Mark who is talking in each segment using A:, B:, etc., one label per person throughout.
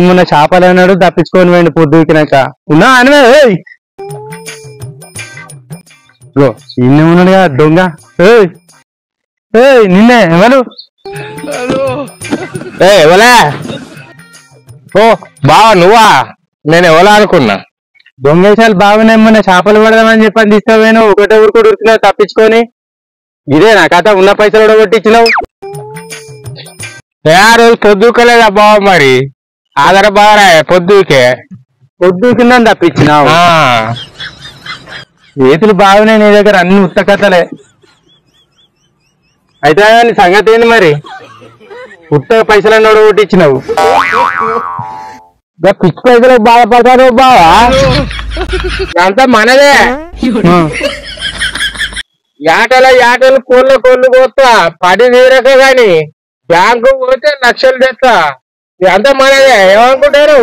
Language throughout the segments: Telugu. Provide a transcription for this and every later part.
A: మొన్న చేపలు అన్నాడు తప్పించుకొని పోయిండు పొద్దుకినాక ఉన్నా అనవే ఇన్నే ఉన్నాడుగా దొంగ నిన్నే ఎవరు
B: ఎవలా ఓ బావా నువ్వా నేను ఎవలా అనుకున్నా
A: దొంగేశాలు బాగున్నాయి మొన్న చేపలు పడదామని చెప్పని తీసుకోపోయాను ఒకటే ఊరుకోడు ఉరికినావు తప్పించుకొని ఇదే నా కథ ఉన్న పైసలు కూడా కొట్టించినావు
B: రోజు పొద్దుకోలేదా బావ మరి ఆధార బాగా
A: పొద్దుకిందని తప్పించినావు చేతులు బాగున్నాయి నీ దగ్గర అన్ని ఉత్త కథలే అయితే నీ సంగతి ఏంది మరి ఉత్త పైసలన్నీ కూడా కొట్టించినావు
B: పిచ్చి పైసలకు బాధపడతారు బావా అంతా మనదే యాటలు కోళ్ళు కోస్తా 10 తీరక గాని బ్యాంకు పోతే లక్షలు తెస్తా ఇదంతా మనదే ఏమనుకుంటారు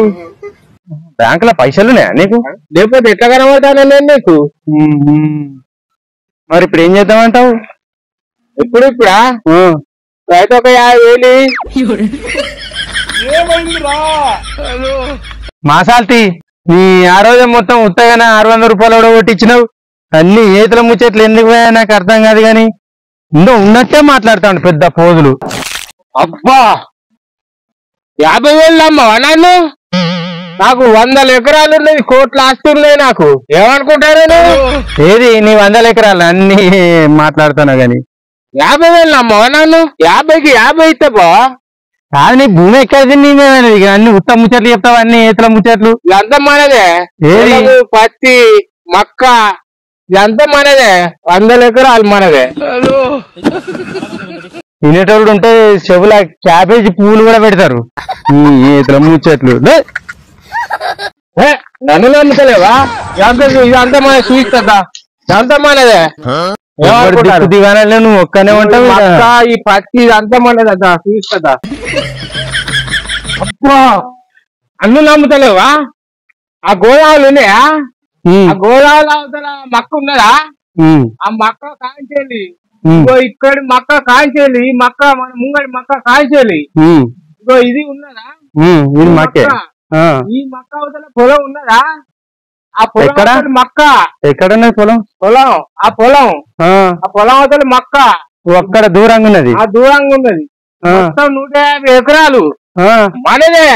A: బ్యాంకులో పైసలున్నాయా నీకు
B: లేకపోతే ఎట్లా కనబడతాను నేను నీకు
A: మరి ఇప్పుడు ఏం చేద్దామంటావు
B: ఇప్పుడా అయితే ఒక 50,000
A: మాసాల్తి నీ ఆరోగ్యం మొత్తం ఉత్తగానే 600 రూపాయలు కూడా కొట్టించినావు అన్ని ఏతుల ముచ్చట్లు ఎందుకు పోయా నాకు అర్థం కాదు గాని ఉన్నట్టే మాట్లాడతాడు పెద్ద పోజులు
B: అబ్బా 50,000 అమ్మవా నన్ను నాకు 100 ఎకరాలు ఉన్నాయి కోట్ల ఆస్తి ఉన్నాయి నాకు ఏమనుకుంటారు
A: ఏది నీ 100 ఎకరాలు అన్ని మాట్లాడుతాను గాని
B: 50,000 అమ్మవా నన్ను 50కి 50 ఇస్తే బా
A: కాదు నీ భూమి ఎక్కడ అన్ని ఉత్తమ ముచ్చట్లు చెప్తావు అన్ని ఏతుల ముచ్చట్లు
B: ఇదంతా మనదే పత్తి మక్క ఇదంతా మనదే 100 ఎకరాలు మనదే
A: తినేటోళ్ళు ఉంటే చెవుల క్యాబేజీ పువ్వులు కూడా పెడతారు ఏతుల ముచ్చట్లు
B: నన్ను నమ్ముతలేవా ఇదంతా మన చూపిస్తా ఇదంతా మనదే
A: దివాణాలు నువ్వు ఒక్కనే ఉంటావు
B: ఈ పత్తి ఇదంతా మనదే చూపిస్తా అబ్బా అన్ను నమ్ముతలేవా ఆ గోదావరి ఉన్నాయా ఆ గోదావరి అవతల మక్క ఉన్నదా ఆ మక్క కాంచేది ఇంకో ఇక్కడ మక్క కాంచేది ఈ మక్క మన ముంగడి మక్క కాంచేది ఇంకో ఇది ఉన్నదా ఈ మక్క అవతల పొలం ఉన్నదా ఆ పొలం మక్క
A: ఎక్కడున్నది పొలం
B: ఆ పొలం అవతల మక్క
A: ఒక్కడ దూరంగా ఉన్నది
B: ఆ దూరంగా ఉన్నది మొత్తం 150 ఎకరాలు మనదే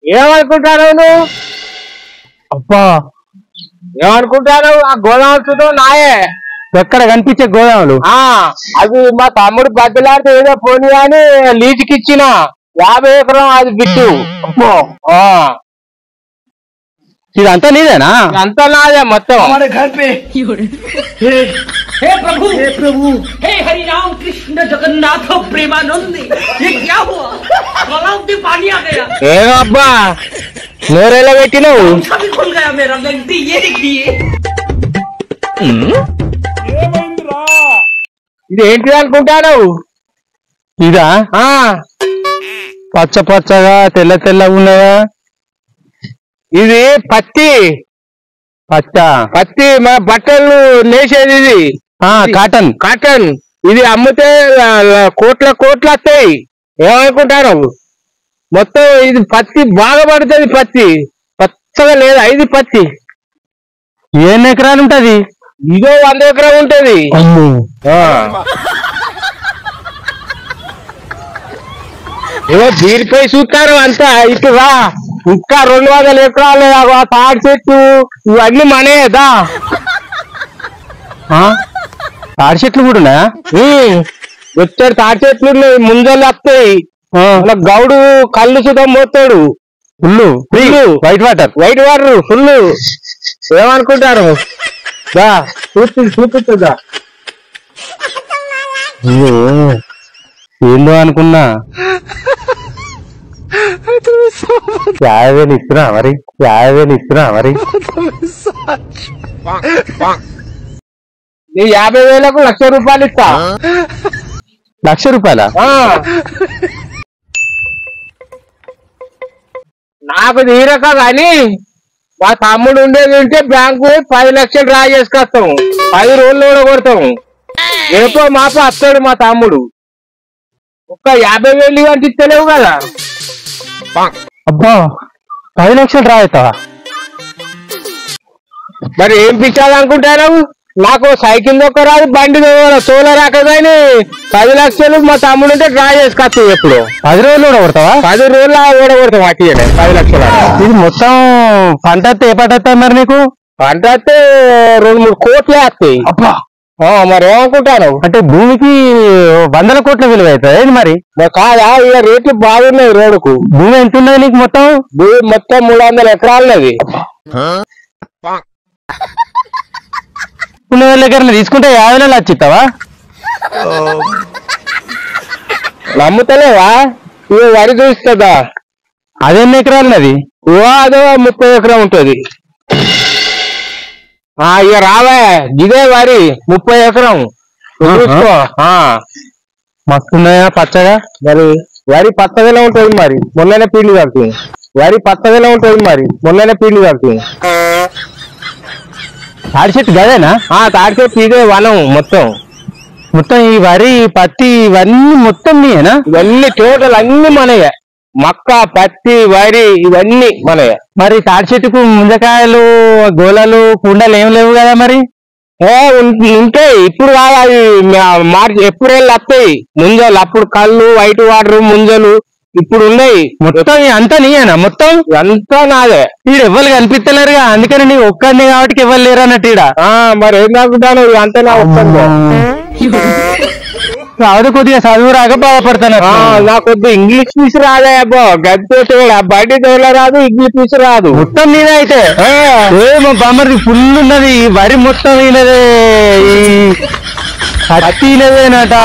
B: ఏమనుకుంటారు నువ్వు
A: అబ్బా
B: ఏమనుకుంటారు ఆ గోదావరి చూద్దాం నాయే
A: ఎక్కడ కనిపించే గోదాములు
B: అది మా తమ్ముడు బద్దలాడితే ఏదో పోనీ అని లీజుకి ఇచ్చిన 50 ఎకరం అది బిట్టు
A: ఇదంతా నీదేనా
B: అంతా నాదే మొత్తం
C: हे प्रभु हे हरि राम कृष्ण जगन्नाथ प्रेमानंद ये क्या हुआ तालाब में पानी आ गया
B: ఏమబ్బా నోరేలా పెట్టినావు
C: भी खुल गया मेरा गलती ये देखिए
B: ఇది ఏంటిది అనుకుంటాను
A: ఇదా పచ్చ పచ్చగా తెల్ల తెల్లగా ఉన్నదా
B: ఇది పత్తి మన బట్టలు నేసేది ఇది కాటన్ ఇది అమ్మితే కోట్ల వస్తాయి ఏమనుకుంటారు మొత్తం ఇది పత్తి బాగా పడుతుంది పత్తి పచ్చగా లేదా ఇది పత్తి
A: ఎన్ని ఎకరాలు ఉంటది
B: ఇదో 100 ఎకరం ఉంటది ఏదో బీరిపోయి చూస్తారు అంతా ఇటురా ఇంకా 200 ఎకరాలు తాడి చెట్టు ఇవన్నీ మనేదా
A: తాడి చెట్లు కూడా ఉన్నాయా
B: వచ్చాడు తాడి చెట్లు ఉన్నాయి ముంజలు వస్తాయి గౌడు కళ్ళు సుతం పోతాడు
A: ఫుల్ వైట్ వాటర్
B: ఫుల్ ఏమనుకుంటారు చూపిస్తుందా
A: ఏందో అనుకున్నా 50,000 ఇస్తున్నా మరి 50,000 ఇస్తున్నా మరి
B: నీ 50,000కు 1,00,000 రూపాయలు ఇస్తా
A: 1,00,000 రూపాయల
B: నాకు తీరక గాని మా తమ్ముడు ఉండేది ఉంటే బ్యాంకు 10 లక్షలు డ్రా చేసుకొస్తాం 10 రోజులు కూడా కొడతాం రేపో మాపో వస్తాడు మా తమ్ముడు ఒక్క 50,000 ఇవ్వండి ఇస్తలేవు కదా
A: అబ్బా 10 లక్షలు రావుతావా?
B: మరి ఏం పిచ్చాలనుకుంటాను? నాకు సైకిల్ దొక్క రాదు, బండి తోల రాకదని 10 లక్షలు మా తమ్ముడు ఉంటే డ్రా చేసుకొచ్చు. ఎప్పుడు
A: 10 రోజులు ఓడగొడతావా?
B: 10 రోజులు ఓడగొడతాం. అట్లనే 10 లక్షలు.
A: ఇది మొత్తం పంట వస్తే ఏ పంట వస్తుంది మరి నీకు?
B: పంట వస్తే 2-3 కోట్లే వస్తాయి.
A: అబ్బా
B: మరి ఏమనుకుంటాను?
A: అంటే భూమికి 100 కోట్ల విలువ అవుతుంది మరి.
B: కాదా, ఇక రేట్లు బాగున్నాయి రోడ్డుకు.
A: భూమి ఎంత ఉన్నది నీకు మొత్తం?
B: భూమి మొత్తం 300 ఎకరాలది.
A: ఉన్న వాళ్ళ దగ్గర తీసుకుంటే 50 నెలలు వచ్చిస్తావా?
B: నమ్ముతలేవా? ఇక వరి చూస్తుందా?
A: అదెన్ని ఎకరాలు? అది
B: అదో 30 ఎకరం ఉంటది. ఇక రావా, ఇదే వరి 30 ఎకరం చూసుకో.
A: మస్తున్నాయా పచ్చగా?
B: మరి వరి పచ్చగానే ఉంటది. మరి మొన్ననే పీళ్ళు కడుతుంది. వరి పచ్చగానే ఉంటది. మరి మొన్ననే పీళ్ళు కడుతుంది.
A: తాడి చెట్టు గదేనా?
B: తాడి చెట్టు ఇదే వనం మొత్తం.
A: మొత్తం ఈ వరి పత్తి ఇవన్నీ మొత్తం మీయేనా?
B: ఇవన్నీ టోటల్ అన్ని మనయే. మక్క, పత్తి, వరి ఇవన్నీ మనయే.
A: మరి తాడి చెట్టుకు ముంజకాయలు, గోళాలు, కుండలు ఏం లేవు కదా మరి?
B: ఉంటాయి. ఇప్పుడు కాదు, మార్చి ఏప్రిల్ వస్తాయి ముంజలు. అప్పుడు కళ్ళు, వైట్ వాటర్, ముంజలు ఇప్పుడు ఉన్నాయి.
A: మొత్తం అంతా నీయేనా? మొత్తం
B: అంతా నాదే.
A: ఈడు ఎవ్వరు కనిపిస్తలేరుగా, అందుకని నీ ఒక్కడిని కాబట్టి ఎవరు లేరు అన్నట్టు ఈడ.
B: మరి ఏం అనుకుంటాను? అంతే నా ఒక్కడిని.
A: రాదు, కొద్దిగా చదువు రాక బాధపడతాను.
B: నాకు కొద్దిగా ఇంగ్లీష్ పీస్ రాదే అబ్బో. గద్ద బండి తోల రాదు, ఇంగ్లీష్ పీస్ రాదు.
A: మొత్తం నేనే అయితే ఏమో బామ్మది ఫుల్ ఉన్నది. వరి మొత్తం ఈయనదే, పత్తి ఈయనదేనట,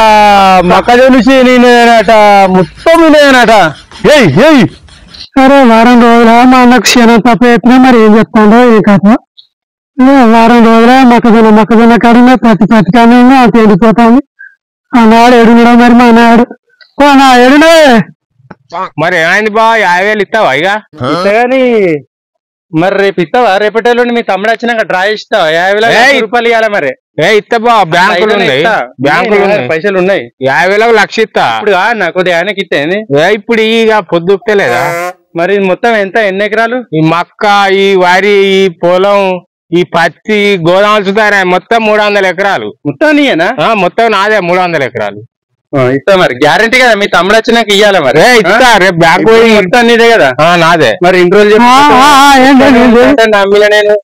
A: మొక్కజొన్న ఈయనదేనట, మొత్తం ఈయనదేనట.
D: సరే, వారం రోజుల మా అన్నకు క్షీణం తప్ప చెప్పినా మరి ఏం చెప్తాడో ఏ కథ. వారం రోజుల మొక్కజొన్న కాడనే ప్రతి కానీ అంత ఎండిపోతాను. ఆనాడు ఎడుగుడా మరి మా నాడు ఎడునే.
B: మరి ఏమైంది బా? 50,000 ఇస్తావా? ఇక
A: కానీ మరి రేపు ఇస్తావా? రేపటి మీ తమ్ముడు వచ్చినాక డ్రా ఇస్తావా? 50,000 రూపాయలు ఇవ్వాలి మరి.
B: ఇస్తా బా, బ్యాంకులు ఉన్నాయి, బ్యాంకులు
A: పైసలు ఉన్నాయి.
B: 50,000 1,00,000 ఇస్తా.
A: ఇప్పుడు నాకు ఆయనకి ఇస్తేంది.
B: ఇప్పుడు ఇక పొద్దుతే లేదా?
A: మరి మొత్తం ఎన్ని ఎకరాలు?
B: ఈ మక్క, ఈ వరి, ఈ పొలం, ఈ పత్తి, గోదాములు చూద్దారా మొత్తం 300 ఎకరాలు.
A: మొత్తం నీయేనా?
B: మొత్తం నాదే 300 ఎకరాలు.
A: ఇస్తా మరి, గ్యారంటీ కదా? మీ తమ్ముడు వచ్చినాక ఇయ్యాలి మరి.
B: ఇస్తా, రేపు బ్యాంకు
A: మొత్తం నీదే కదా?
B: నాదే.
A: మరి ఇన్ని రోజులు నమ్మిన నేను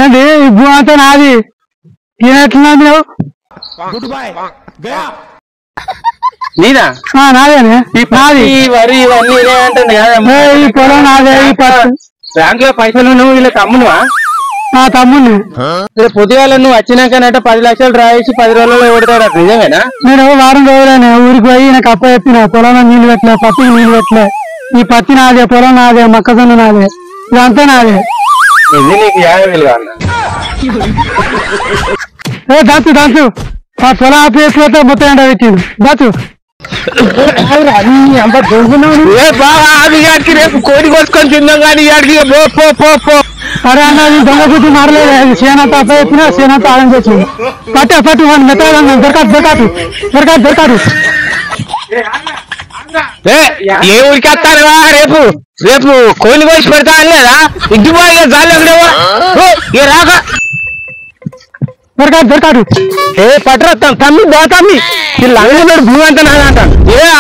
D: ఏంటి ఇబ్బు అంతా నాది. ఎట్లా
A: నీదా?
D: నాదేనే. నాది
A: వరి ఇవన్నీ అంటుంది కదా.
D: ఈ పొలం నాదే. ఈ
A: బ్యాంక్ లో పైసలు నువ్వు వీళ్ళ తమ్మునువా?
D: నా తమ్ముడిని.
A: పొద్దుగాల నువ్వు వచ్చినాకనట 10 లక్షలు రాయేసి 10 రోజుల్లో కొడతాడు. నిజమేనా?
D: నేను వారం రోజులనే ఊరికి పోయి నాకు అప్ప చెప్పిన పొలంలో నీళ్లు పెట్టలే, పత్తికి నీళ్లు పెట్టలే. ఈ పత్తి నాదే, పొలం నాదే, మొక్కజొన్న నాదే, ఇదంతా నాదే.
A: నీకు 50,000 కావాలి.
D: దంచు ఆ పొలం ఆపి వేసిపోతే మొత్తం ఎండ పెట్టిండు. దంచు
B: రేపు కోడి కోసుకొని తిందాం కానీ
D: అరే అన్నది దొంగ గుడ్డి మారలేదు. సేనంత అప్ప చెప్పినా సేనంత ఆడం చేసింది. పట్టు వాడిని మెత్తగా దొరకాదు.
B: ఏ ఊరికి వస్తానువా? రేపు కోడి కోసి పెడతా అని లేదా? ఇంటిపోయి జాలి ఎక్కడేవా? ఏ రాక
D: దొరకాడు.
A: పట్టరా తమ్మి, తమ్మి లంగ భూమి అంతా నాదంట.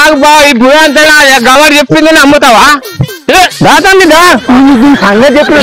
B: ఆగు బా, ఈ భూమి అంతా గవర్ చెప్పింది నమ్ముతావా?
A: దాతమ్మి దా సంగతి చెప్పిన